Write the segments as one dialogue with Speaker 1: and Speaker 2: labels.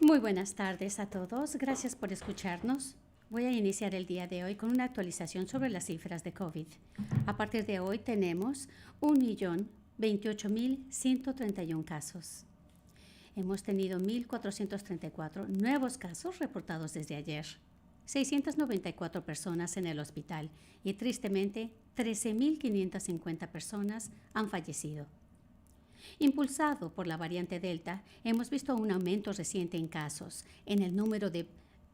Speaker 1: Muy buenas tardes a todos. Gracias por escucharnos. Voy a iniciar el día de hoy con una actualización sobre las cifras de COVID. A partir de hoy tenemos 1.028.131 casos. Hemos tenido 1.434 nuevos casos reportados desde ayer. 694 personas en el hospital y tristemente 13.550 personas han fallecido. Impulsado por la variante Delta, hemos visto un aumento reciente en casos, en el número de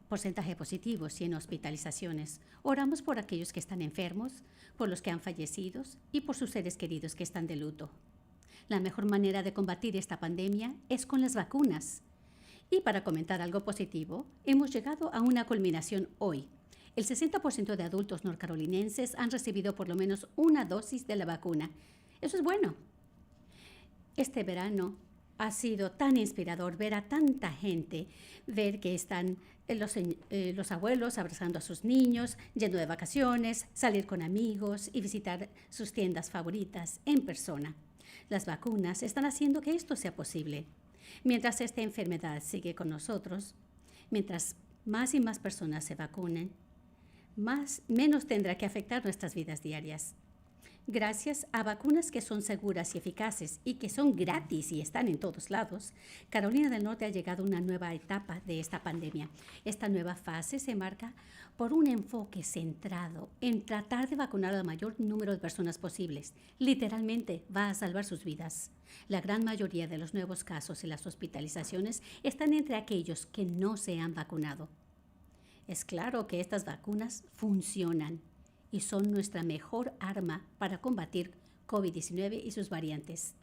Speaker 1: porcentaje de positivos y en hospitalizaciones. Oramos por aquellos que están enfermos, por los que han fallecido y por sus seres queridos que están de luto. La mejor manera de combatir esta pandemia es con las vacunas. Y para comentar algo positivo, hemos llegado a una culminación hoy. El 60% de adultos norcarolinenses han recibido por lo menos una dosis de la vacuna. Eso es bueno. Este verano ha sido tan inspirador ver a tanta gente, ver que están los abuelos abrazando a sus niños, yendo de vacaciones, salir con amigos y visitar sus tiendas favoritas en persona. Las vacunas están haciendo que esto sea posible. Mientras esta enfermedad sigue con nosotros, mientras más y más personas se vacunen, menos tendrá que afectar nuestras vidas diarias. Gracias a vacunas que son seguras y eficaces y que son gratis y están en todos lados, Carolina del Norte ha llegado a una nueva etapa de esta pandemia. Esta nueva fase se marca por un enfoque centrado en tratar de vacunar al mayor número de personas posibles. Literalmente va a salvar sus vidas. La gran mayoría de los nuevos casos y las hospitalizaciones están entre aquellos que no se han vacunado. Es claro que estas vacunas funcionan y son nuestra mejor arma para combatir COVID-19 y sus variantes.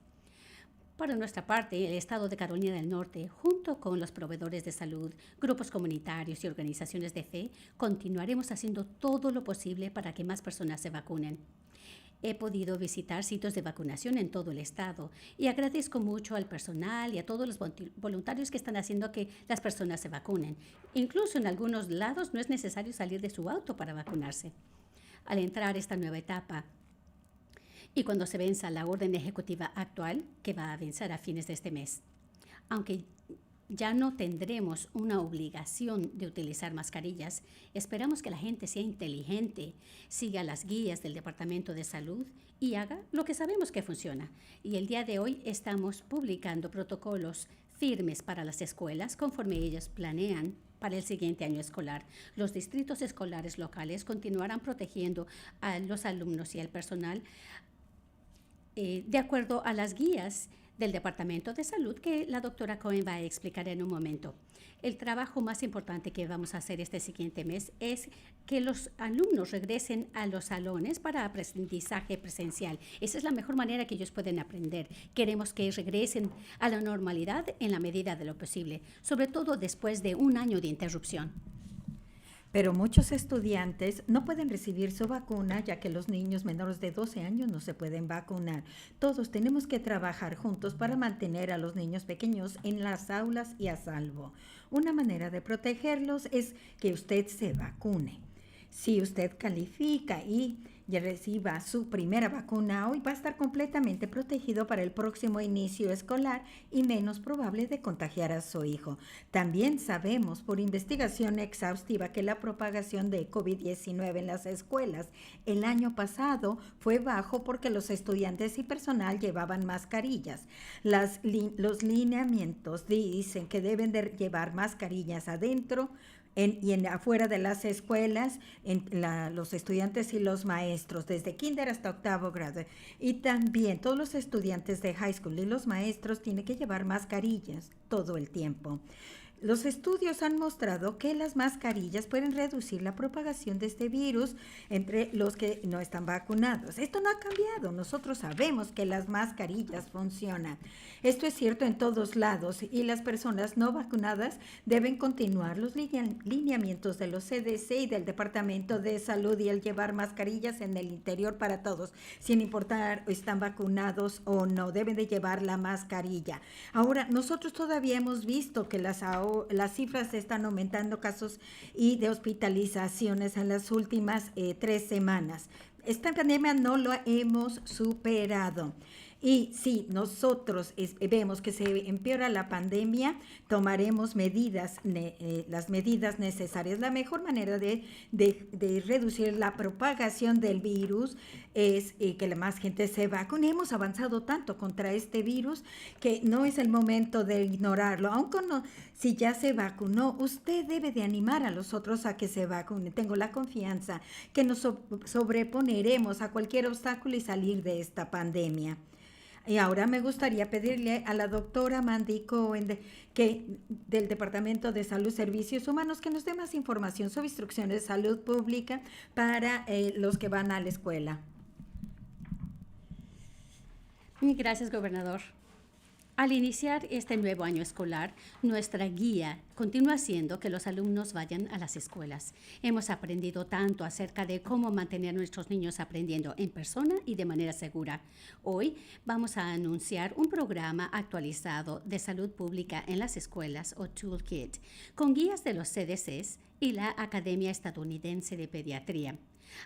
Speaker 1: Por nuestra parte, el Estado de Carolina del Norte, junto con los proveedores de salud, grupos comunitarios y organizaciones de fe, continuaremos haciendo todo lo posible para que más personas se vacunen. He podido visitar sitios de vacunación en todo el estado y agradezco mucho al personal y a todos los voluntarios que están haciendo que las personas se vacunen. Incluso en algunos lados no es necesario salir de su auto para vacunarse. Al entrar esta nueva etapa y cuando se venza la orden ejecutiva actual, que va a vencer a fines de este mes. Aunque ya no tendremos una obligación de utilizar mascarillas, esperamos que la gente sea inteligente, siga las guías del Departamento de Salud y haga lo que sabemos que funciona. Y el día de hoy estamos publicando protocolos firmes para las escuelas conforme ellas planean para el siguiente año escolar. Los distritos escolares locales continuarán protegiendo a los alumnos y al personal de acuerdo a las guías del Departamento de Salud que la doctora Cohen va a explicar en un momento. El trabajo más importante que vamos a hacer este siguiente mes es que los alumnos regresen a los salones para aprendizaje presencial. Esa es la mejor manera que ellos pueden aprender. Queremos que regresen a la normalidad en la medida de lo posible, sobre todo después de un año de interrupción.
Speaker 2: Pero muchos estudiantes no pueden recibir su vacuna ya que los niños menores de 12 años no se pueden vacunar. Todos tenemos que trabajar juntos para mantener a los niños pequeños en las aulas y a salvo. Una manera de protegerlos es que usted se vacune. Si usted califica y ya reciba su primera vacuna hoy, va a estar completamente protegido para el próximo inicio escolar y menos probable de contagiar a su hijo. También sabemos por investigación exhaustiva que la propagación de COVID-19 en las escuelas el año pasado fue bajo porque los estudiantes y personal llevaban mascarillas. Los lineamientos dicen que deben de llevar mascarillas adentro y afuera de las escuelas, los estudiantes y los maestros, desde kinder hasta octavo grado. Y también todos los estudiantes de high school y los maestros tienen que llevar mascarillas todo el tiempo. Los estudios han mostrado que las mascarillas pueden reducir la propagación de este virus entre los que no están vacunados. Esto no ha cambiado. Nosotros sabemos que las mascarillas funcionan. Esto es cierto en todos lados y las personas no vacunadas deben continuar los lineamientos de los CDC y del Departamento de Salud y el llevar mascarillas en el interior para todos, sin importar están vacunados o no, deben de llevar la mascarilla. Ahora, nosotros todavía hemos visto que las cifras están aumentando casos y de hospitalizaciones en las últimas 3 semanas. Esta pandemia no lo hemos superado. Y si nosotros vemos que se empeora la pandemia, tomaremos las medidas necesarias. La mejor manera de reducir la propagación del virus es que la más gente se vacune. Hemos avanzado tanto contra este virus que no es el momento de ignorarlo. Aunque si ya se vacunó, usted debe de animar a los otros a que se vacunen. Tengo la confianza que nos sobreponeremos a cualquier obstáculo y salir de esta pandemia. Y ahora me gustaría pedirle a la doctora Mandy Cohen del Departamento de Salud y Servicios Humanos que nos dé más información sobre instrucciones de salud pública para los que van a la escuela.
Speaker 1: Gracias, gobernador. Al iniciar este nuevo año escolar, nuestra guía continúa siendo que los alumnos vayan a las escuelas. Hemos aprendido tanto acerca de cómo mantener a nuestros niños aprendiendo en persona y de manera segura. Hoy vamos a anunciar un programa actualizado de salud pública en las escuelas o Toolkit, con guías de los CDCs y la Academia Estadounidense de Pediatría.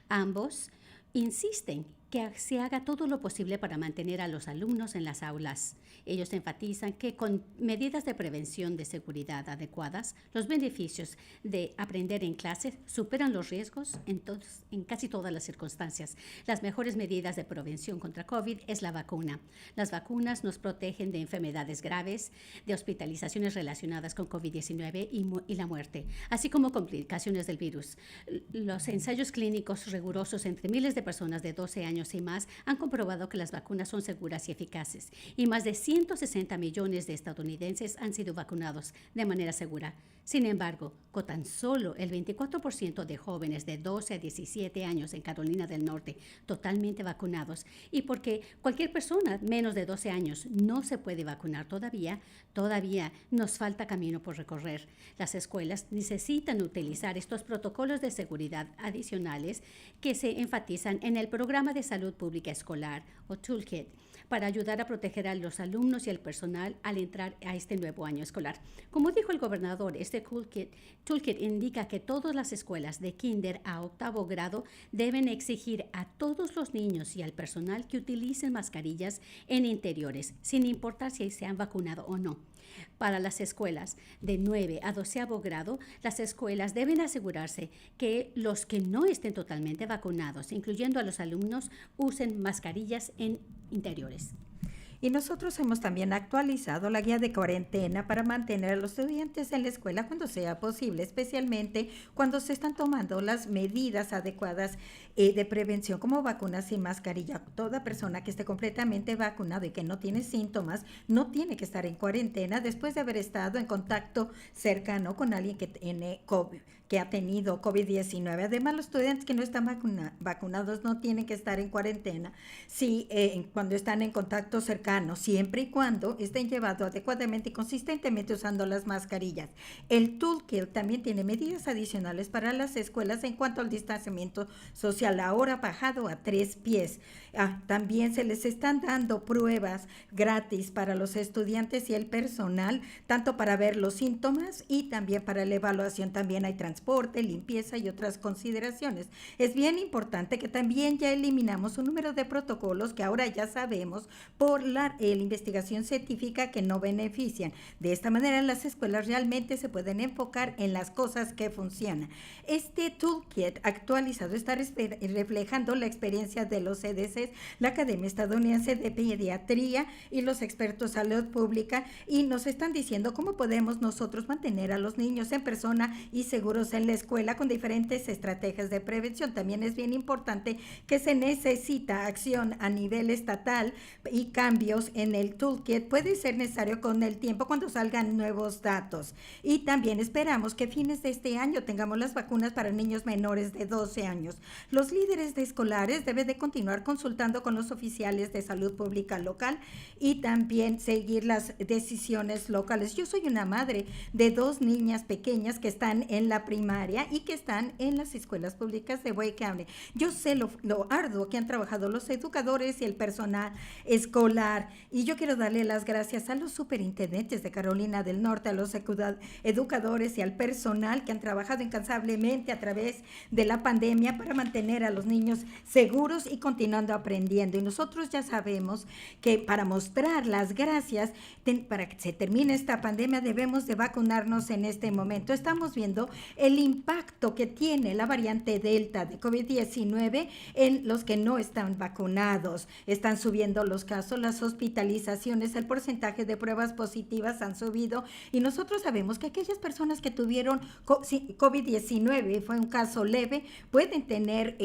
Speaker 1: Ambos insisten que se haga todo lo posible para mantener a los alumnos en las aulas. Ellos enfatizan que con medidas de prevención de seguridad adecuadas, los beneficios de aprender en clase superan los riesgos en casi todas las circunstancias. Las mejores medidas de prevención contra COVID es la vacuna. Las vacunas nos protegen de enfermedades graves, de hospitalizaciones relacionadas con COVID-19 y la muerte, así como complicaciones del virus. Los ensayos clínicos rigurosos entre miles de personas de 12 años y más han comprobado que las vacunas son seguras y eficaces, y más de 160 millones de estadounidenses han sido vacunados de manera segura. Sin embargo, con tan solo el 24% de jóvenes de 12 a 17 años en Carolina del Norte totalmente vacunados, y porque cualquier persona menos de 12 años no se puede vacunar todavía nos falta camino por recorrer. Las escuelas necesitan utilizar estos protocolos de seguridad adicionales que se enfatizan en el programa de salud pública escolar o Toolkit para ayudar a proteger a los alumnos y al personal al entrar a este nuevo año escolar. Como dijo el gobernador, este Toolkit indica que todas las escuelas de kinder a octavo grado deben exigir a todos los niños y al personal que utilicen mascarillas en interiores, sin importar si se han vacunado o no. Para las escuelas de 9 a 12º grado, las escuelas deben asegurarse que los que no estén totalmente vacunados, incluyendo a los alumnos, usen mascarillas en interiores.
Speaker 2: Y nosotros hemos también actualizado la guía de cuarentena para mantener a los estudiantes en la escuela cuando sea posible, especialmente cuando se están tomando las medidas adecuadas de prevención como vacunas y mascarilla. Toda persona que esté completamente vacunado y que no tiene síntomas no tiene que estar en cuarentena después de haber estado en contacto cercano con alguien que tiene COVID, que ha tenido COVID-19. Además, los estudiantes que no están vacunados no tienen que estar en cuarentena cuando están en contacto cercano, siempre y cuando estén llevados adecuadamente y consistentemente usando las mascarillas. El Toolkit también tiene medidas adicionales para las escuelas en cuanto al distanciamiento social, ahora bajado a 3 pies. También se les están dando pruebas gratis para los estudiantes y el personal, tanto para ver los síntomas y también para la evaluación. También hay transporte, limpieza y otras consideraciones. Es bien importante que también ya eliminamos un número de protocolos que ahora ya sabemos por la investigación científica que no benefician. De esta manera las escuelas realmente se pueden enfocar en las cosas que funcionan. Este Toolkit actualizado está reflejando la experiencia de los CDCs, la Academia Estadounidense de Pediatría y los expertos en salud pública, y nos están diciendo cómo podemos nosotros mantener a los niños en persona y seguros en la escuela con diferentes estrategias de prevención. También es bien importante que se necesita acción a nivel estatal y cambios en el Toolkit puede ser necesario con el tiempo cuando salgan nuevos datos. Y también esperamos que a fines de este año tengamos las vacunas para niños menores de 12 años. Los líderes de escolares deben de continuar consultando con los oficiales de salud pública local y también seguir las decisiones locales. Yo soy una madre de 2 niñas pequeñas que están en la primaria y que están en las escuelas públicas de Wake County. Yo sé lo arduo que han trabajado los educadores y el personal escolar empezar, y yo quiero darle las gracias a los superintendentes de Carolina del Norte, a los educadores y al personal que han trabajado incansablemente a través de la pandemia para mantener a los niños seguros y continuando aprendiendo. Y nosotros ya sabemos que para mostrar las gracias, para que se termine esta pandemia, debemos de vacunarnos en este momento. Estamos viendo el impacto que tiene la variante Delta de COVID-19 en los que no están vacunados. Están subiendo los casos, las hospitalizaciones, el porcentaje de pruebas positivas han subido, y nosotros sabemos que aquellas personas que tuvieron COVID-19, fue un caso leve, pueden tener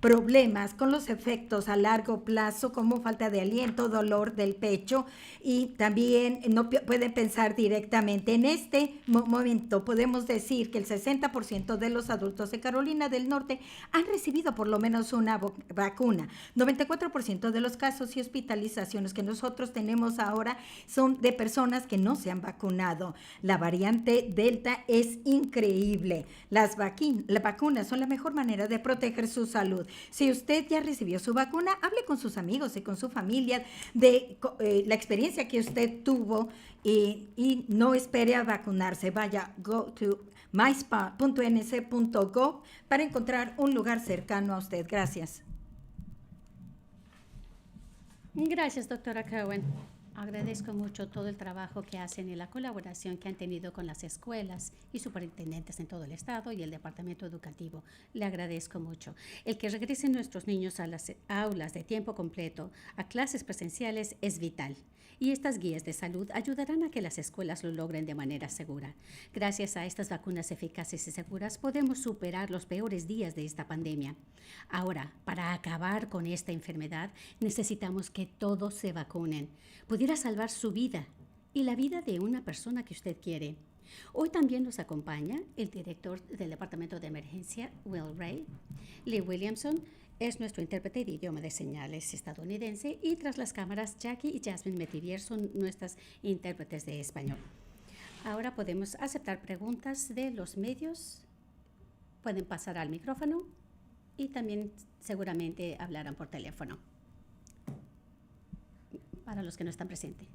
Speaker 2: problemas con los efectos a largo plazo, como falta de aliento, dolor del pecho, y también no pueden pensar directamente. En este momento podemos decir que el 60% de los adultos de Carolina del Norte han recibido por lo menos una vacuna. 94% de los casos y hospitalizaciones que nosotros tenemos ahora son de personas que no se han vacunado. La variante Delta es increíble. Las vacunas son la mejor manera de proteger su salud. Si usted ya recibió su vacuna, hable con sus amigos y con su familia de la experiencia que usted tuvo, y no espere a vacunarse. Vaya, go to myspa.nc.gov para encontrar un lugar cercano a usted. Gracias.
Speaker 1: Gracias, doctora Cohen. Agradezco mucho todo el trabajo que hacen y la colaboración que han tenido con las escuelas y superintendentes en todo el estado y el departamento educativo. Le agradezco mucho. El que regresen nuestros niños a las aulas de tiempo completo, a clases presenciales, es vital. Y estas guías de salud ayudarán a que las escuelas lo logren de manera segura. Gracias a estas vacunas eficaces y seguras, podemos superar los peores días de esta pandemia. Ahora, para acabar con esta enfermedad, necesitamos que todos se vacunen. Pudiera salvar su vida y la vida de una persona que usted quiere. Hoy también nos acompaña el director del Departamento de Emergencia, Will Ray. Lee Williamson es nuestro intérprete de idioma de señales estadounidense, y tras las cámaras, Jackie y Jasmine Metivier son nuestras intérpretes de español. Ahora podemos aceptar preguntas de los medios. Pueden pasar al micrófono y también seguramente hablarán por teléfono para los que no están presentes.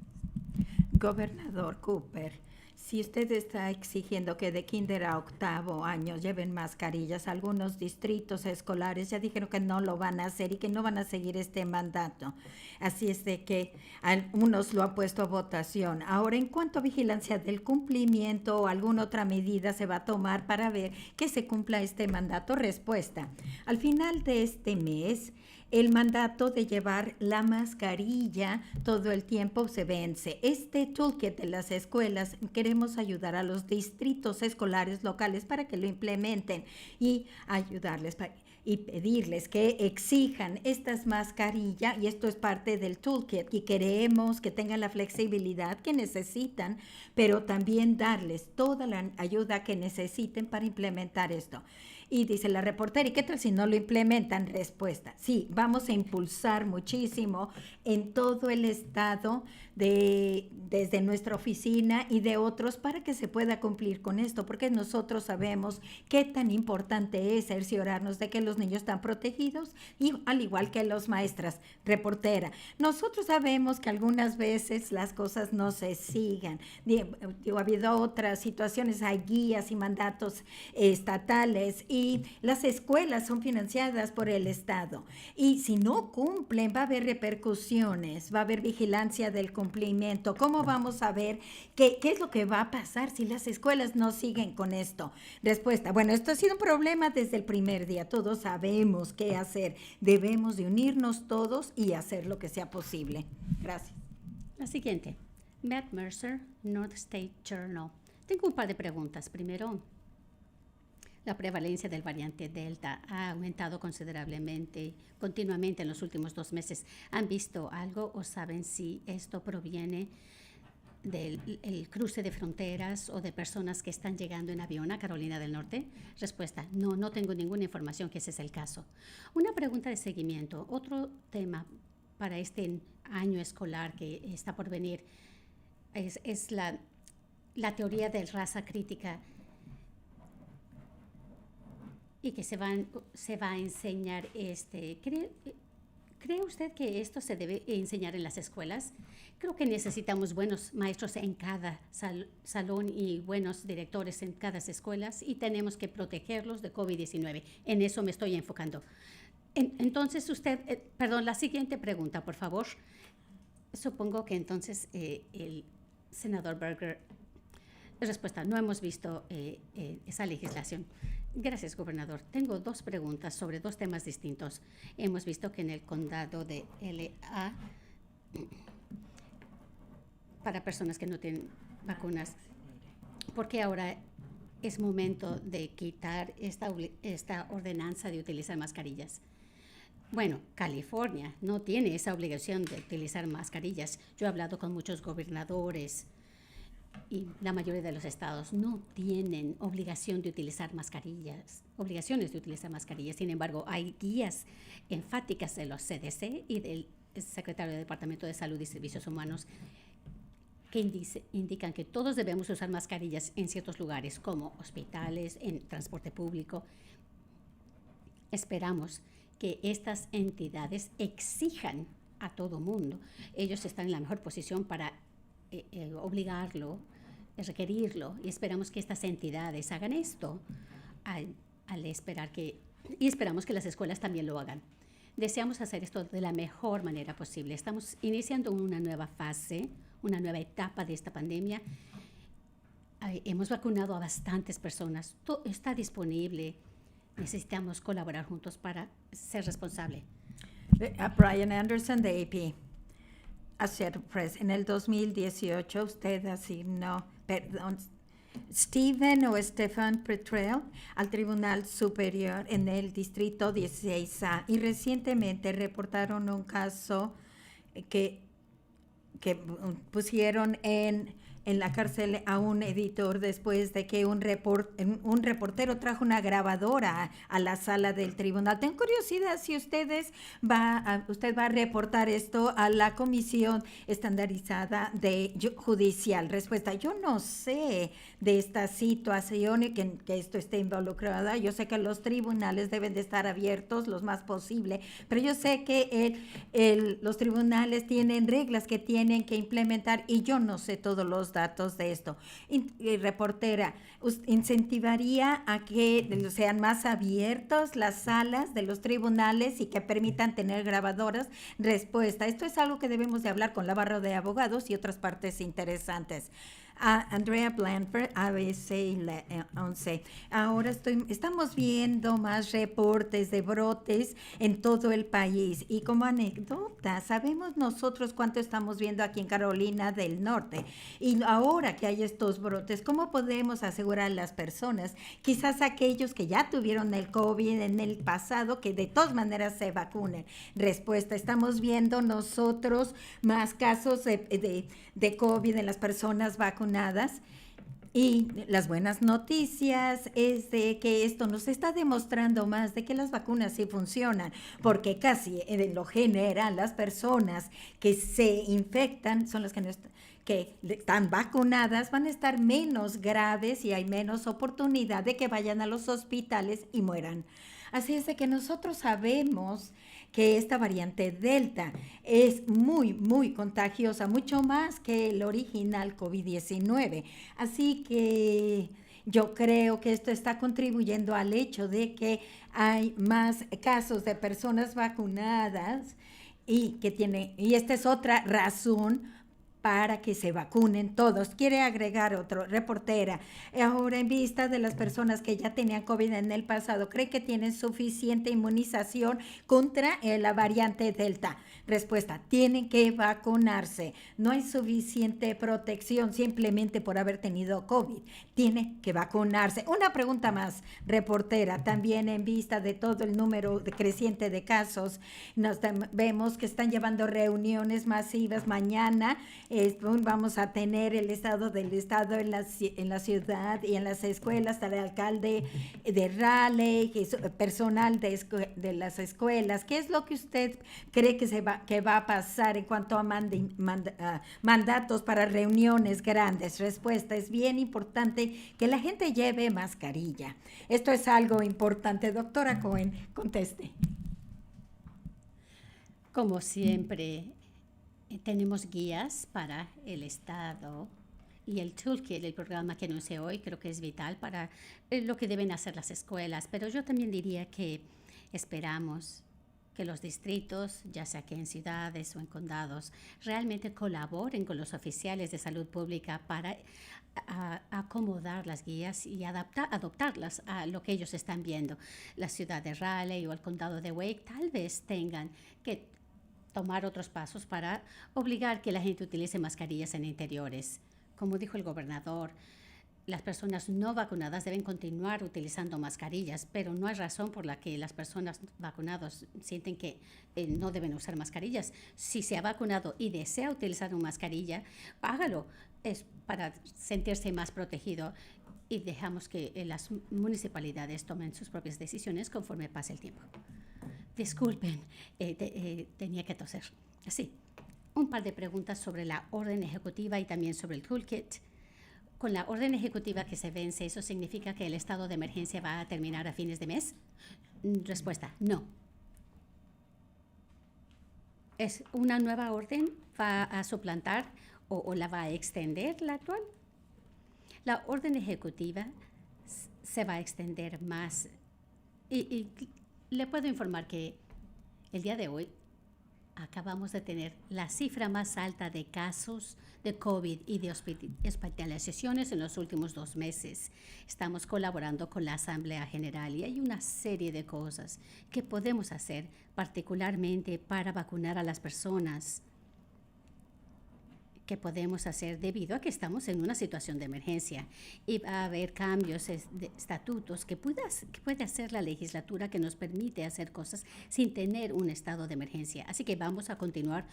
Speaker 2: Gobernador Cooper, si usted está exigiendo que de kinder a octavo año lleven mascarillas, algunos distritos escolares ya dijeron que no lo van a hacer y que no van a seguir este mandato. Así es de que algunos lo han puesto a votación. Ahora, en cuanto a vigilancia del cumplimiento o alguna otra medida se va a tomar para ver que se cumpla este mandato. Respuesta: al final de este mes, el mandato de llevar la mascarilla todo el tiempo se vence. Este toolkit de las escuelas, queremos ayudar a los distritos escolares locales para que lo implementen y ayudarles y pedirles que exijan estas mascarillas, y esto es parte del toolkit, y queremos que tengan la flexibilidad que necesitan, pero también darles toda la ayuda que necesiten para implementar esto. Y dice la reportera, ¿y qué tal si no lo implementan? Respuesta: sí, vamos a impulsar muchísimo en todo el estado, desde nuestra oficina y de otros, para que se pueda cumplir con esto, porque nosotros sabemos qué tan importante es cerciorarnos de que los niños están protegidos, y al igual que las maestras. Reportera: nosotros sabemos que algunas veces las cosas no se sigan. Ha habido otras situaciones, hay guías y mandatos estatales, y las escuelas son financiadas por el Estado. Y si no cumplen, va a haber repercusiones, va a haber vigilancia del cumplimiento. ¿Cómo vamos a ver qué es lo que va a pasar si las escuelas no siguen con esto? Respuesta: bueno, esto ha sido un problema desde el primer día. Todos sabemos qué hacer. Debemos de unirnos todos y hacer lo que sea posible. Gracias.
Speaker 1: La siguiente. Matt Mercer, North State Journal. Tengo un par de preguntas. Primero, la prevalencia del variante Delta ha aumentado considerablemente, continuamente en los últimos 2 meses. ¿Han visto algo o saben si esto proviene del cruce de fronteras o de personas que están llegando en avión a Carolina del Norte? Respuesta: no tengo ninguna información que ese es el caso. Una pregunta de seguimiento. Otro tema para este año escolar que está por venir es la teoría de raza crítica, y que se va a enseñar. ¿Cree usted que esto se debe enseñar en las escuelas? Creo que necesitamos buenos maestros en cada salón y buenos directores en cada escuela y tenemos que protegerlos de COVID-19. En eso me estoy enfocando. Entonces usted, perdón, la siguiente pregunta, por favor. Supongo que entonces el senador Berger, respuesta, no hemos visto esa legislación. Gracias, gobernador. Tengo dos preguntas sobre dos temas distintos. Hemos visto que en el condado de LA, para personas que no tienen vacunas, ¿por qué ahora es momento de quitar esta ordenanza de utilizar mascarillas? Bueno, California no tiene esa obligación de utilizar mascarillas. Yo he hablado con muchos gobernadores y la mayoría de los estados no tienen obligaciones de utilizar mascarillas. Sin embargo, hay guías enfáticas de los CDC y del secretario del Departamento de Salud y Servicios Humanos que indican que todos debemos usar mascarillas en ciertos lugares, como hospitales, en transporte público. Esperamos que estas entidades exijan a todo mundo. Ellos están en la mejor posición para obligarlo, requerirlo, y esperamos que estas entidades hagan esto y esperamos que las escuelas también lo hagan. Deseamos hacer esto de la mejor manera posible. Estamos iniciando una nueva fase, una nueva etapa de esta pandemia. Hemos vacunado a bastantes personas. Todo está disponible. Necesitamos colaborar juntos para ser responsable.
Speaker 2: Brian Anderson, de AP. Associated Press. En el 2018 usted asignó, Stephen o Stephen Petrel al Tribunal Superior en el Distrito 16A y recientemente reportaron un caso que pusieron en la cárcel a un editor después de que un reportero trajo una grabadora a la sala del tribunal. Tengo curiosidad si usted va a reportar esto a la Comisión Estandarizada Judicial. Respuesta, yo no sé de esta situación y que esto esté involucrada. Yo sé que los tribunales deben de estar abiertos lo más posible, pero yo sé que los tribunales tienen reglas que tienen que implementar y yo no sé todos los datos de esto. Reportera, ¿incentivaría a que sean más abiertos las salas de los tribunales y que permitan tener grabadoras? Respuesta, esto es algo que debemos de hablar con la barra de abogados y otras partes interesantes. Andrea Blanford, ABC 11. Ahora estamos viendo más reportes de brotes en todo el país y como anécdota, sabemos nosotros cuánto estamos viendo aquí en Carolina del Norte y ahora que hay estos brotes, ¿cómo podemos asegurar a las personas, quizás aquellos que ya tuvieron el COVID en el pasado, que de todas maneras se vacunen? Respuesta, estamos viendo nosotros más casos de COVID en las personas vacunadas. Y las buenas noticias es de que esto nos está demostrando más de que las vacunas sí funcionan, porque casi en lo general las personas que se infectan son las que están vacunadas, van a estar menos graves y hay menos oportunidad de que vayan a los hospitales y mueran. Así es de que nosotros sabemos que esta variante Delta es muy, muy contagiosa, mucho más que el original COVID-19. Así que yo creo que esto está contribuyendo al hecho de que hay más casos de personas vacunadas y esta es otra razón para que se vacunen todos. Quiere agregar otro, reportera. Ahora, en vista de las personas que ya tenían COVID en el pasado, ¿cree que tienen suficiente inmunización contra la variante Delta? Respuesta, tienen que vacunarse. No hay suficiente protección simplemente por haber tenido COVID. Tiene que vacunarse. Una pregunta más, reportera. También en vista de todo el número creciente de casos, vemos que están llevando reuniones masivas mañana. Vamos a tener el estado del estado en la ciudad y en las escuelas, el alcalde de Raleigh, personal de las escuelas. ¿Qué es lo que usted cree que va a pasar en cuanto a mandatos para reuniones grandes? Respuesta, es bien importante que la gente lleve mascarilla. Esto es algo importante. Doctora Cohen, conteste.
Speaker 1: Como siempre, tenemos guías para el Estado y el toolkit, el programa que anuncié hoy, creo que es vital para lo que deben hacer las escuelas. Pero yo también diría que esperamos que los distritos, ya sea que en ciudades o en condados, realmente colaboren con los oficiales de salud pública para acomodar las guías y adoptarlas a lo que ellos están viendo. La ciudad de Raleigh o el condado de Wake tal vez tengan que tomar otros pasos para obligar que la gente utilice mascarillas en interiores. Como dijo el gobernador, las personas no vacunadas deben continuar utilizando mascarillas, pero no hay razón por la que las personas vacunadas sienten que no deben usar mascarillas. Si se ha vacunado y desea utilizar una mascarilla, hágalo. Es para sentirse más protegido y dejamos que las municipalidades tomen sus propias decisiones conforme pase el tiempo. Disculpen, tenía que toser. Sí, un par de preguntas sobre la orden ejecutiva y también sobre el toolkit. Con la orden ejecutiva que se vence, ¿eso significa que el estado de emergencia va a terminar a fines de mes? Respuesta, no. ¿Es una nueva orden? ¿Va a suplantar o la va a extender la actual? La orden ejecutiva se va a extender más. Y le puedo informar que el día de hoy acabamos de tener la cifra más alta de casos de COVID y de hospitalizaciones en los últimos 2 meses. Estamos colaborando con la Asamblea General y hay una serie de cosas que podemos hacer, particularmente para vacunar a las personas, que podemos hacer debido a que estamos en una situación de emergencia y va a haber cambios de estatutos que puede hacer la legislatura que nos permite hacer cosas sin tener un estado de emergencia. Así que vamos a continuar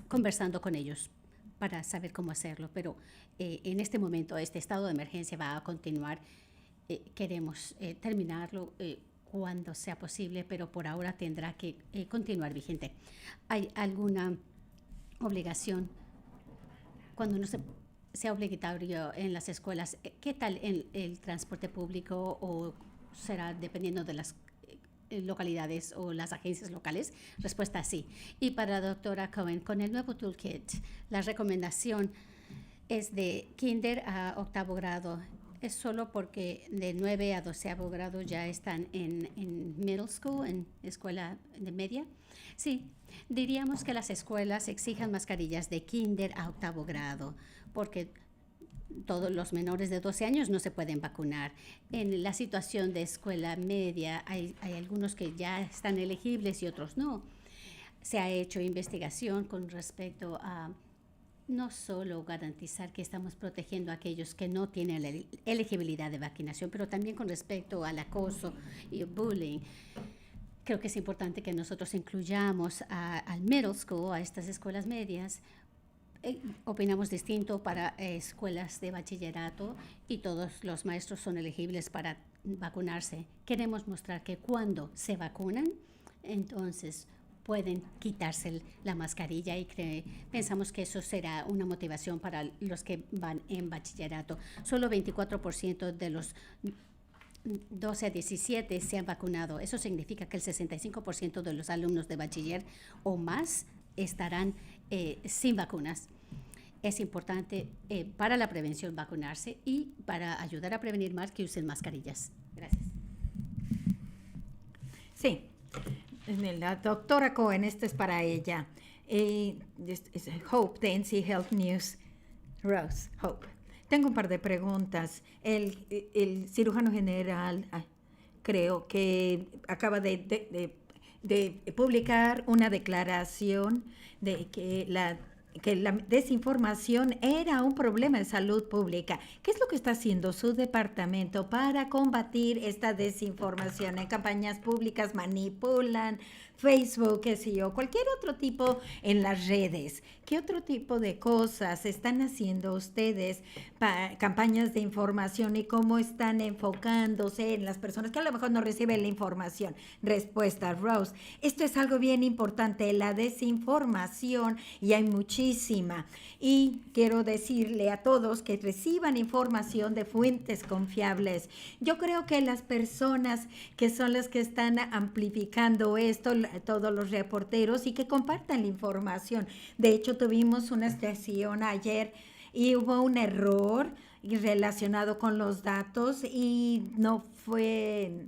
Speaker 1: conversando con ellos para saber cómo hacerlo, pero en este momento este estado de emergencia va a continuar. Queremos terminarlo cuando sea posible, pero por ahora tendrá que continuar vigente. ¿Hay alguna obligación cuando no sea obligatorio en las escuelas? ¿Qué tal en el transporte público o será dependiendo de las localidades o las agencias locales? Respuesta sí. Y para la doctora Cohen, con el nuevo toolkit, la recomendación es de kinder a 8º grado. ¿Es solo porque de 9 a 12º grado ya están en middle school, en escuela de media? Sí, diríamos que las escuelas exijan mascarillas de kinder a 8º grado, porque todos los menores de 12 años no se pueden vacunar. En la situación de escuela media hay algunos que ya están elegibles y otros no. Se ha hecho investigación con respecto a no solo garantizar que estamos protegiendo a aquellos que no tienen la elegibilidad de vacunación, pero también con respecto al acoso y el bullying. Creo que es importante que nosotros incluyamos al middle school, a estas escuelas medias. Opinamos distinto para escuelas de bachillerato y todos los maestros son elegibles para vacunarse. Queremos mostrar que cuando se vacunan, entonces pueden quitarse la mascarilla y pensamos que eso será una motivación para los que van en bachillerato. Solo 24% de los 12 a 17 se han vacunado. Eso significa que el 65% de los alumnos de bachiller o más estarán sin vacunas. Es importante para la prevención vacunarse y para ayudar a prevenir más que usen mascarillas. Gracias.
Speaker 2: Sí, la doctora Cohen, esto es para ella. Hope, de NC Health News. Rose, Hope. Tengo un par de preguntas. El cirujano general, creo que acaba de publicar una declaración de que la desinformación era un problema de salud pública. ¿Qué es lo que está haciendo su departamento para combatir esta desinformación? En campañas públicas manipulan Facebook, qué sé yo, cualquier otro tipo en las redes. ¿Qué otro tipo de cosas están haciendo ustedes para campañas de información y cómo están enfocándose en las personas que a lo mejor no reciben la información? Respuesta, Rose. Esto es algo bien importante, la desinformación, y hay muchísimas muchísima. Y quiero decirle a todos que reciban información de fuentes confiables. Yo creo que las personas que son las que están amplificando esto, todos los reporteros, y que compartan la información. De hecho, tuvimos una sesión ayer y hubo un error relacionado con los datos y no fue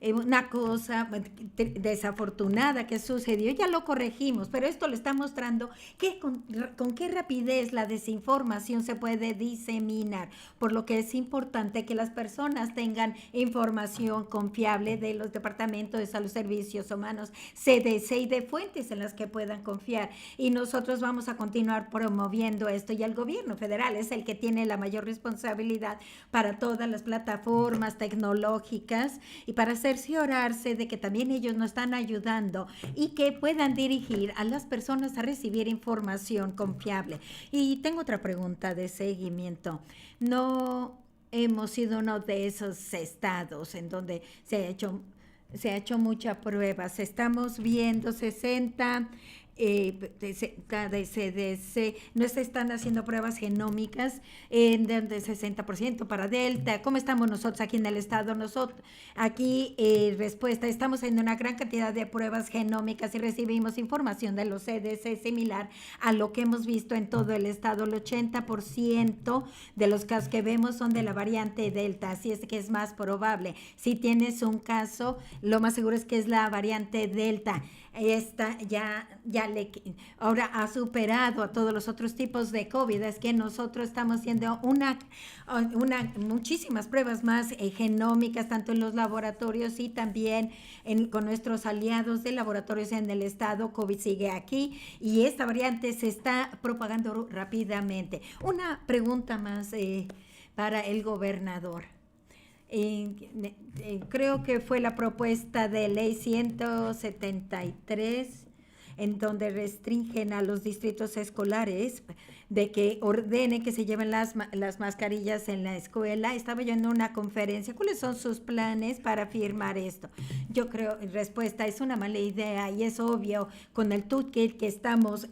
Speaker 2: una cosa desafortunada que sucedió, ya lo corregimos, pero esto le está mostrando que con qué rapidez la desinformación se puede diseminar, por lo que es importante que las personas tengan información confiable de los departamentos de salud, servicios humanos, CDC y de fuentes en las que puedan confiar. Y nosotros vamos a continuar promoviendo esto, y el gobierno federal es el que tiene la mayor responsabilidad para todas las plataformas tecnológicas y para cerciorarse de que también ellos nos están ayudando y que puedan dirigir a las personas a recibir información confiable. Y tengo otra pregunta de seguimiento. No hemos sido uno de esos estados en donde se ha hecho muchas pruebas. Estamos viendo 60 de CDC, no se están haciendo pruebas genómicas de 60% para Delta. ¿Cómo estamos nosotros aquí en el estado? Nosotros aquí, respuesta, estamos haciendo una gran cantidad de pruebas genómicas y recibimos información de los CDC similar a lo que hemos visto en todo el estado. El 80% de los casos que vemos son de la variante Delta, así es que es más probable. Si tienes un caso, lo más seguro es que es la variante Delta. Esta ahora ha superado a todos los otros tipos de COVID. Es que nosotros estamos haciendo muchísimas pruebas más genómicas, tanto en los laboratorios y también con nuestros aliados de laboratorios en el estado. COVID sigue aquí y esta variante se está propagando rápidamente. Una pregunta más para el gobernador. Creo que fue la propuesta de ley 173 en donde restringen a los distritos escolares de que ordenen que se lleven las mascarillas en la escuela. Estaba yo en una conferencia. ¿Cuáles son sus planes para firmar esto? Yo creo, respuesta, es una mala idea y es obvio con el toolkit que estamos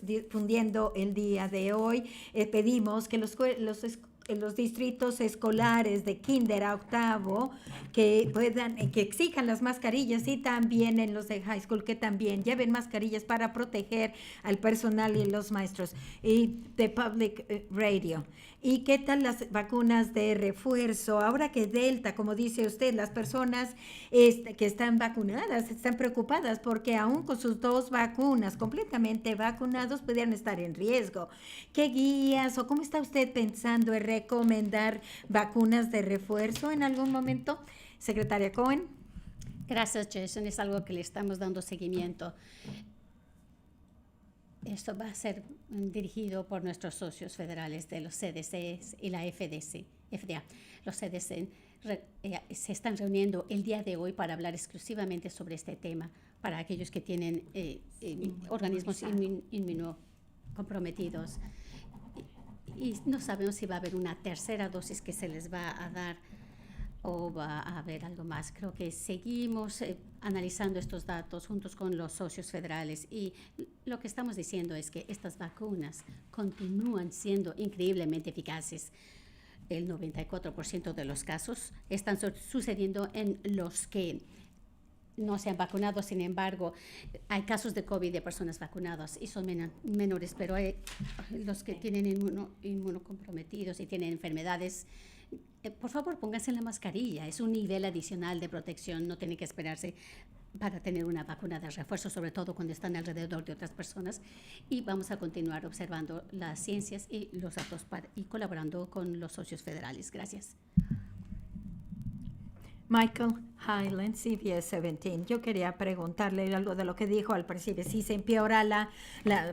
Speaker 2: difundiendo el día de hoy. Pedimos que los distritos escolares de kinder a octavo que exijan las mascarillas, y también en los de high school que también lleven mascarillas para proteger al personal y los maestros. Y de public radio. ¿Y qué tal las vacunas de refuerzo? Ahora que Delta, como dice usted, las personas que están vacunadas están preocupadas porque aún con sus 2 vacunas completamente vacunados pudieran estar en riesgo. ¿Qué guías o cómo está usted pensando en recomendar vacunas de refuerzo en algún momento? Secretaria Cohen.
Speaker 1: Gracias, Jason. Es algo que le estamos dando seguimiento. Esto va a ser dirigido por nuestros socios federales de los CDC y la FDA. Los CDC se están reuniendo el día de hoy para hablar exclusivamente sobre este tema para aquellos que tienen organismos inmunocomprometidos. Y no sabemos si va a haber una tercera dosis que se les va a dar o va a haber algo más. Creo que seguimos analizando estos datos juntos con los socios federales, y lo que estamos diciendo es que estas vacunas continúan siendo increíblemente eficaces. El 94% de los casos están sucediendo en los que no se han vacunado. Sin embargo, hay casos de COVID de personas vacunadas y son menores, pero hay los que tienen inmunocomprometidos y tienen enfermedades. Por favor, pónganse la mascarilla. Es un nivel adicional de protección. No tienen que esperarse para tener una vacuna de refuerzo, sobre todo cuando están alrededor de otras personas. Y vamos a continuar observando las ciencias y los datos y colaborando con los socios federales. Gracias.
Speaker 2: Michael Hyland, CBS 17. Yo quería preguntarle algo de lo que dijo al principio. Si se empeora la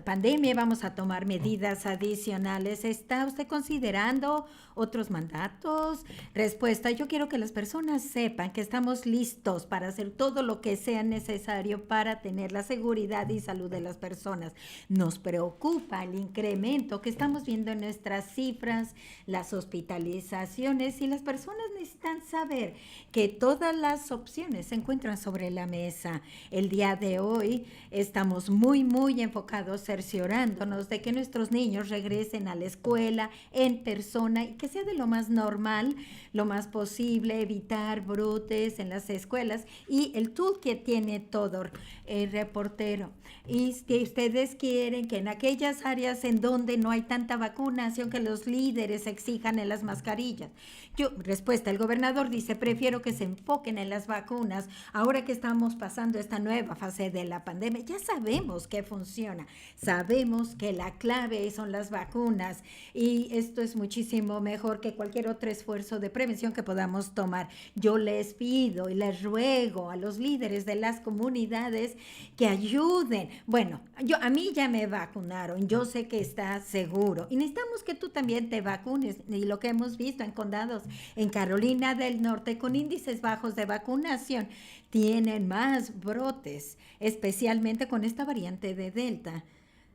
Speaker 2: pandemia, vamos a tomar medidas adicionales. ¿Está usted considerando otros mandatos? Respuesta: yo quiero que las personas sepan que estamos listos para hacer todo lo que sea necesario para tener la seguridad y salud de las personas. Nos preocupa el incremento que estamos viendo en nuestras cifras, las hospitalizaciones, y las personas necesitan saber que todas las opciones se encuentran sobre la mesa. El día de hoy estamos muy, muy enfocados, cerciorándonos de que nuestros niños regresen a la escuela en persona y que sea de lo más normal, lo más posible, evitar brotes en las escuelas. Y el toolkit tiene todo, reportero. Y que ustedes quieren que en aquellas áreas en donde no hay tanta vacunación, que los líderes exijan en las mascarillas. Respuesta, el gobernador dice, prefiero que se enfoquen en las vacunas. Ahora que estamos pasando esta nueva fase de la pandemia, ya sabemos que funciona. Sabemos que la clave son las vacunas y esto es muchísimo mejor que cualquier otro esfuerzo de prevención que podamos tomar. Yo les pido y les ruego a los líderes de las comunidades que ayuden. Bueno, a mí ya me vacunaron, yo sé que está seguro y necesitamos que tú también te vacunes. Y lo que hemos visto en condados en Carolina del Norte con índices bajos de vacunación tienen más brotes, especialmente con esta variante de Delta.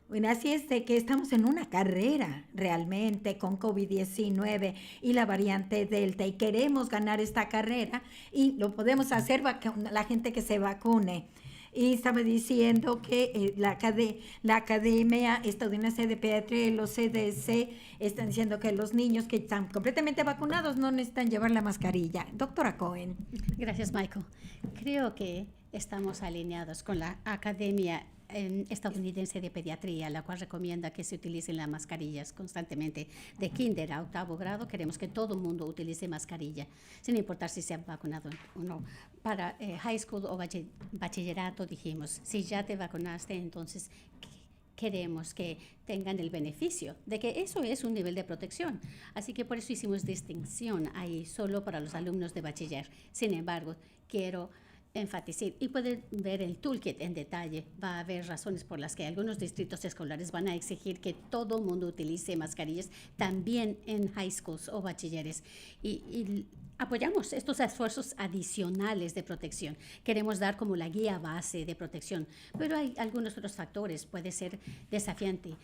Speaker 2: Bueno, así es de que estamos en una carrera realmente con COVID-19 y la variante Delta y queremos ganar esta carrera y lo podemos hacer la gente que se vacune. Y estaba diciendo que la Academia Estadounidense de Pediatría y los CDC están diciendo que los niños que están completamente vacunados no necesitan llevar la mascarilla. Doctora Cohen.
Speaker 1: Gracias, Michael. Creo que estamos alineados con la Academia Estadounidense de Pediatría, la cual recomienda que se utilicen las mascarillas constantemente. De kinder a 8º grado queremos que todo el mundo utilice mascarilla, sin importar si se han vacunado o no. Para high school o bachillerato dijimos, si ya te vacunaste, entonces queremos que tengan el beneficio de que eso es un nivel de protección. Así que por eso hicimos distinción ahí solo para los alumnos de bachiller. Sin embargo, quiero enfatizar y pueden ver el toolkit en detalle. Va a haber razones por las que algunos distritos escolares van a exigir que todo el mundo utilice mascarillas también en high schools o bachilleres. Y apoyamos estos esfuerzos adicionales de protección. Queremos dar como la guía base de protección, pero hay algunos otros factores. Puede ser desafiante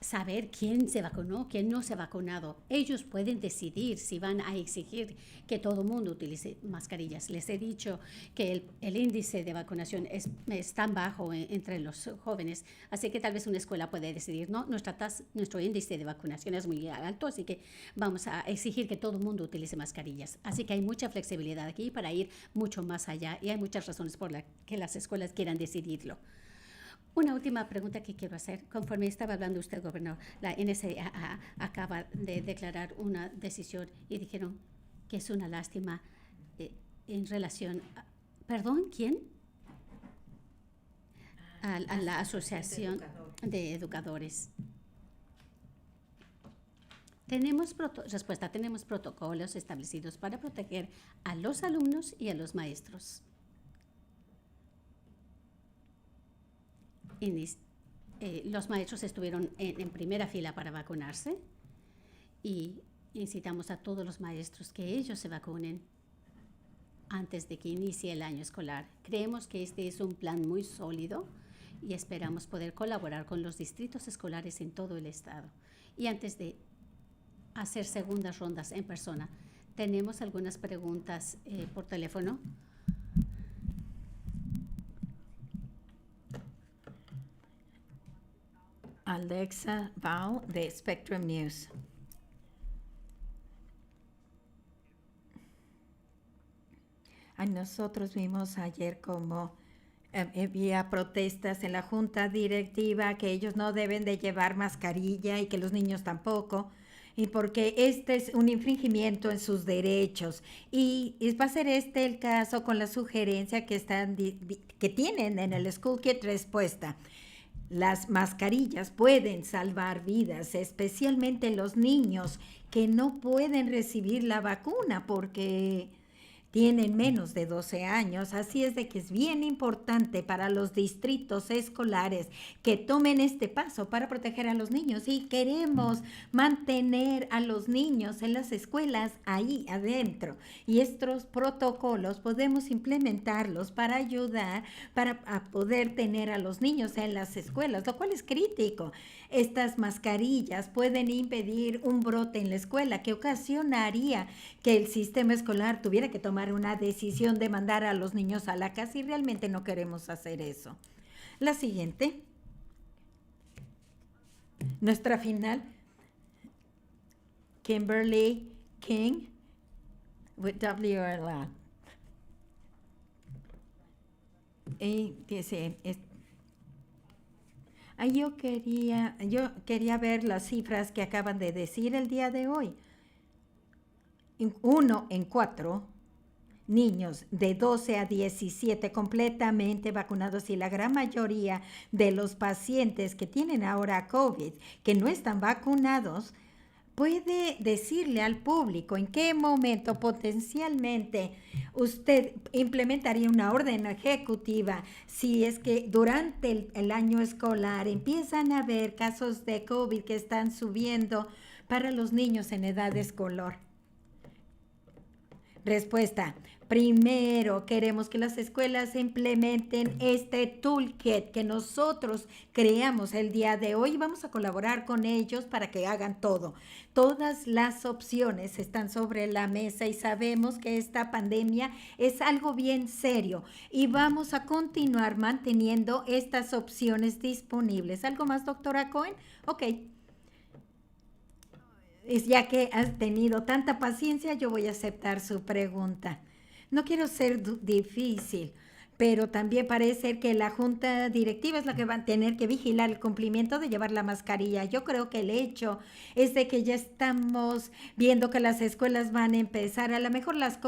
Speaker 1: saber quién se vacunó, quién no se ha vacunado. Ellos pueden decidir si van a exigir que todo el mundo utilice mascarillas. Les he dicho que el índice de vacunación es tan bajo entre los jóvenes, así que tal vez una escuela puede decidir, no, nuestro índice de vacunación es muy alto, así que vamos a exigir que todo el mundo utilice mascarillas. Así que hay mucha flexibilidad aquí para ir mucho más allá y hay muchas razones por las que las escuelas quieran decidirlo. Una última pregunta que quiero hacer. Conforme estaba hablando usted, gobernador, la NCAA acaba de declarar una decisión y dijeron que es una lástima en relación a, ¿perdón? ¿Quién? A la Asociación de Educadores. Tenemos protocolos establecidos para proteger a los alumnos y a los maestros. Los maestros estuvieron en primera fila para vacunarse y incitamos a todos los maestros que ellos se vacunen antes de que inicie el año escolar. Creemos que este es un plan muy sólido y esperamos poder colaborar con los distritos escolares en todo el estado. Y antes de hacer segundas rondas en persona, tenemos algunas preguntas por teléfono.
Speaker 2: Alexa Val de Spectrum News. Nosotros vimos ayer como había protestas en la junta directiva que ellos no deben de llevar mascarilla y que los niños tampoco, y porque este es un infringimiento en sus derechos. Y va a ser este el caso con la sugerencia que tienen en el School Kit respuesta. Las mascarillas pueden salvar vidas, especialmente los niños que no pueden recibir la vacuna porque tienen menos de 12 años, así es de que es bien importante para los distritos escolares que tomen este paso para proteger a los niños y queremos mantener a los niños en las escuelas ahí adentro y estos protocolos podemos implementarlos para ayudar a poder tener a los niños en las escuelas, lo cual es crítico. Estas mascarillas pueden impedir un brote en la escuela que ocasionaría que el sistema escolar tuviera que tomar tomar una decisión de mandar a los niños a la casa y realmente no queremos hacer eso. La siguiente. Nuestra final. Kimberly King with WRLA. Y dice, yo quería ver las cifras que acaban de decir el día de hoy. 1 en 4 niños de 12 a 17 completamente vacunados y la gran mayoría de los pacientes que tienen ahora COVID, que no están vacunados, puede decirle al público en qué momento potencialmente usted implementaría una orden ejecutiva si es que durante el año escolar empiezan a haber casos de COVID que están subiendo para los niños en edad escolar. Respuesta. Primero, queremos que las escuelas implementen este toolkit que nosotros creamos el día de hoy. Vamos a colaborar con ellos para que hagan todo. Todas las opciones están sobre la mesa y sabemos que esta pandemia es algo bien serio y vamos a continuar manteniendo estas opciones disponibles. ¿Algo más, doctora Cohen? Ok. Ya que has tenido tanta paciencia, yo voy a aceptar su pregunta. No quiero ser difícil, pero también parece que la junta directiva es la que va a tener que vigilar el cumplimiento de llevar la mascarilla. Yo creo que el hecho es de que ya estamos viendo que las escuelas van a empezar, a lo mejor las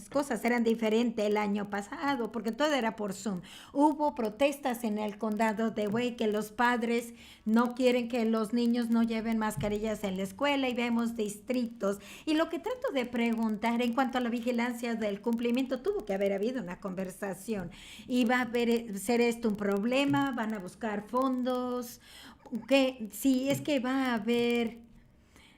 Speaker 2: cosas eran diferentes el año pasado, porque todo era por Zoom. Hubo protestas en el condado de Wake que los padres no quieren que los niños no lleven mascarillas en la escuela y vemos distritos. Y lo que trato de preguntar en cuanto a la vigilancia del cumplimiento, tuvo que haber habido una conversación. ¿Y va a ser esto un problema? ¿Van a buscar fondos? ¿Qué? Sí, es que va a haber...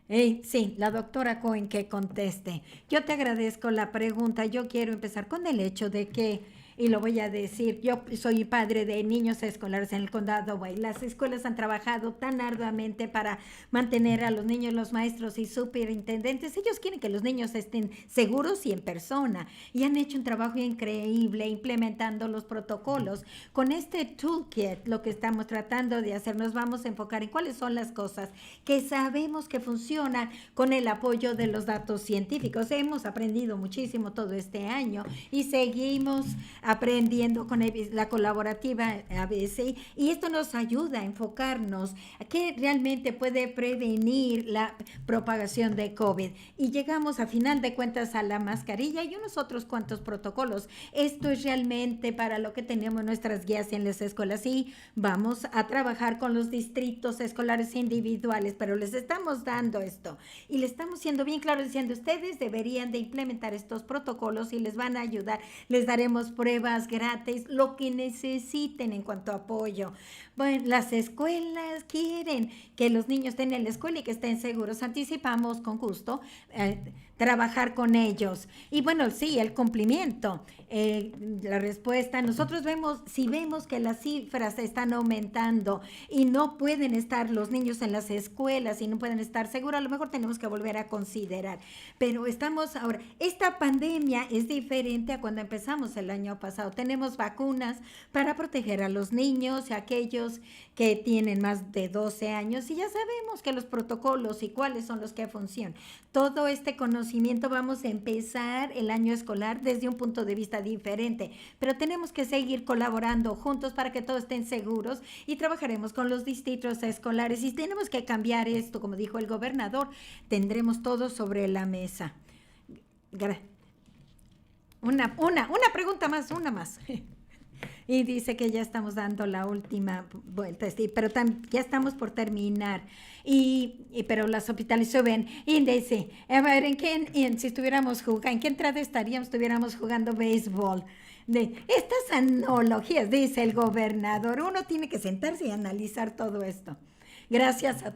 Speaker 2: sí, la doctora Cohen que conteste. Yo te agradezco la pregunta. Yo quiero empezar con el hecho de que, y lo voy a decir, yo soy padre de niños escolares en el condado Wake. Las escuelas han trabajado tan arduamente para mantener a los niños, los maestros y superintendentes. Ellos quieren que los niños estén seguros y en persona. Y han hecho un trabajo increíble implementando los protocolos. Con este toolkit, lo que estamos tratando de hacer, nos vamos a enfocar en cuáles son las cosas que sabemos que funcionan con el apoyo de los datos científicos. Hemos aprendido muchísimo todo este año y seguimos aprendiendo con la colaborativa ABC, y esto nos ayuda a enfocarnos a qué realmente puede prevenir la propagación de COVID. Y llegamos a final de cuentas a la mascarilla y unos otros cuantos protocolos. Esto es realmente para lo que tenemos nuestras guías en las escuelas y vamos a trabajar con los distritos escolares individuales, pero les estamos dando esto y le estamos siendo bien claros diciendo ustedes deberían de implementar estos protocolos y les van a ayudar, les daremos pruebas gratis, lo que necesiten en cuanto a apoyo. Bueno, las escuelas quieren que los niños estén en la escuela y que estén seguros. Anticipamos con gusto trabajar con ellos. Y bueno, sí, el cumplimiento, la respuesta, nosotros si vemos que las cifras están aumentando y no pueden estar los niños en las escuelas y no pueden estar seguros, a lo mejor tenemos que volver a considerar. Pero estamos ahora, esta pandemia es diferente a cuando empezamos el año pasado. Tenemos vacunas para proteger a los niños y a aquellos que tienen más de 12 años y ya sabemos que los protocolos y cuáles son los que funcionan. Todo este conocimiento vamos a empezar el año escolar desde un punto de vista diferente, pero tenemos que seguir colaborando juntos para que todos estén seguros y trabajaremos con los distritos escolares y tenemos que cambiar esto, como dijo el gobernador, tendremos todo sobre la mesa. Una pregunta más, una más. Y dice que ya estamos dando la última vuelta, sí, pero ya estamos por terminar. Pero las hospitalizaciones suben. Y dice, a ver, si estuviéramos jugando, ¿en qué entrada estaríamos? Estuviéramos jugando béisbol. Estas analogías, dice el gobernador, uno tiene que sentarse y analizar todo esto. Gracias a todos.